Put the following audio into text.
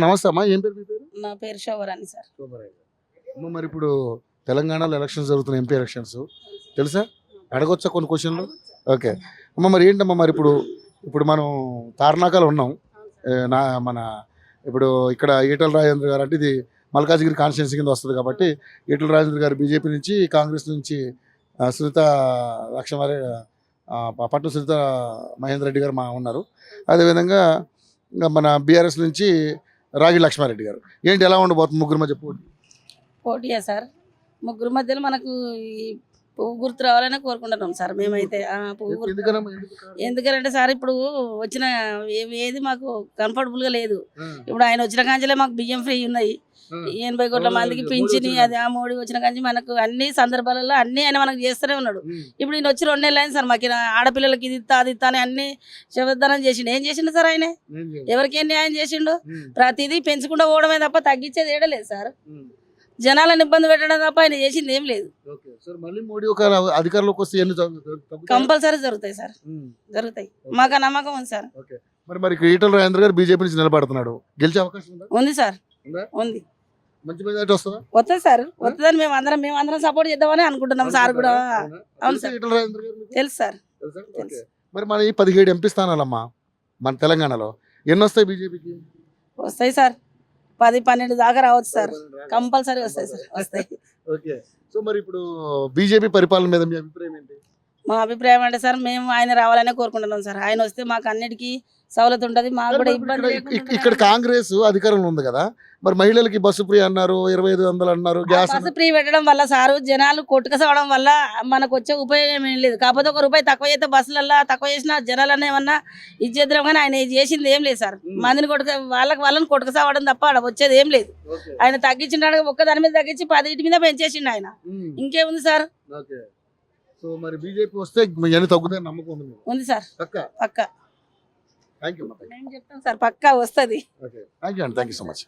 నమస్తే అమ్మా, ఏం పేరు మీ పేరు? నా పేరు శోభరాణి సార్. అమ్మ మరి ఇప్పుడు తెలంగాణలో ఎలక్షన్స్ జరుగుతున్నాయి, ఎంపీ ఎలక్షన్స్ తెలుసా? అడగొచ్చా కొన్ని క్వశ్చన్లు? ఓకే అమ్మ, మరి ఏంటమ్మా మరి ఇప్పుడు మనం తార్నాకాలు ఉన్నాం. మన ఇప్పుడు ఇక్కడ ఈటల రాజేంద్ర గారు అంటే ఇది మల్కాజ్గిరి కాన్స్టిట్యున్సీ కింద వస్తుంది కాబట్టి ఈటల రాజేంద్ర గారు బీజేపీ నుంచి, కాంగ్రెస్ నుంచి సునీత లక్ష్మారె పట్టు సునీత మహేందర్ రెడ్డి గారు ఉన్నారు. అదేవిధంగా మన బీఆర్ఎస్ నుంచి రాగి లక్ష్మారెడ్డి గారు. ఏంటి ఎలా ఉండబోతుంది ముగ్గురు మధ్య పోటీయా సార్? ముగ్గురు మధ్యలో మనకు ఈ పువ్వు గుర్తు రావాలని కోరుకుంటున్నాం సార్ మేమైతే. పువ్వు గుర్తు ఎందుకంటే సార్ ఇప్పుడు వచ్చిన ఏది మాకు కంఫర్టబుల్గా లేదు. ఇప్పుడు ఆయన వచ్చిన కాంచెలే మాకు బియ్యం ఫ్రీ ఉన్నాయి, 80 కోట్ల మందికి పింఛని, అది ఆ మోడీ వచ్చిన కాంచి మనకు అన్ని సందర్భాలలో అన్ని ఆయన మనకు చేస్తూనే ఉన్నాడు. ఇప్పుడు నేను వచ్చి 2 నెలలు అయింది సార్. మాకు ఆడపిల్లలకి ఇది ఇస్తా అది ఇస్తా అని అన్ని శబ్దానం చేసిండు. ఏం చేసిండు సార్ ఆయన? ఎవరికి ఏం న్యాయం చేసిండు? ప్రతిదీ పెంచుకుంటూ పోవడమే తప్ప తగ్గించేది ఏడలేదు సార్. జనాలను ఇబ్బంది పెట్టడం తప్ప ఆయన చేసింది ఏం లేదు. కంపల్సరీ జరుగుతాయి సార్, జరుగుతాయి, మాకు నమ్మకం ఉంది సార్. మరి ఈటల రాజేంద్ర గారు బీజేపీ నుంచి నిలబడుతున్నాడు, గెలిచే అవకాశం ఉంది సార్, ఉంది. మంచి మెజారిటీ వస్తుందా? వస్తుంది సార్, వస్తుందని మేమందరం సపోర్ట్ చేద్దామని అనుకుంటున్నాం సార్ కూడా. అవును సార్, తెలుసు సార్. మరి మన ఈ 17 ఎంపీ స్థానాలమ్మా మన తెలంగాణలో ఎన్ని వస్తాయి బీజేపీకి? వస్తాయి సార్, 10-12 దాకా రావచ్చు సార్, కంపల్సరీ వస్తాయి సార్, వస్తాయి. ఓకే, సో మరి ఇప్పుడు బీజేపీ పరిపాలన మీద మీ అభిప్రాయం ఏంటి? మా అభిప్రాయం అంటే సార్ మేము ఆయన రావాలనే కోరుకుంటున్నాం సార్. ఆయన వస్తే మాకు అన్నిటికీ సవలత ఉంటుంది, మాకు కూడా ఇబ్బంది. ఇక్కడ కాంగ్రెస్ అధికారంలో ఉంది కదా, మరి మహిళలకి బస్సు ఫ్రీ అన్నారు, 2500 అన్నారు. గ్యాస్ బస్సు ఫ్రీ పెట్టడం వల్ల సారు జనాలు కొట్టుకసవడం వల్ల మనకు వచ్చే ఉపయోగం ఏం లేదు. కాకపోతే 1 రూపాయి తక్కువ చేస్తే బస్సులల్లో తక్కువ చేసిన జనాలన్నా ఏమన్నా ఇచ్చేద్దాం, కానీ ఆయన చేసింది ఏం లేదు సార్. మందిని వాళ్ళని కొట్టుకసవడం తప్ప వచ్చేది ఏం లేదు. ఆయన తగ్గించిన ఒక్కదాని మీద తగ్గించి 10 మీద పెంచేసిండు ఆయన. ఇంకేముంది సార్? సో మరి బీజేపీ వస్తే ఇవన్నీ తగ్గుతాయని నమ్మకం ఉంది సార్, పక్కా. Thank you. నేను చెప్తాను సార్, పక్కా వస్తుంది. Thank you so much.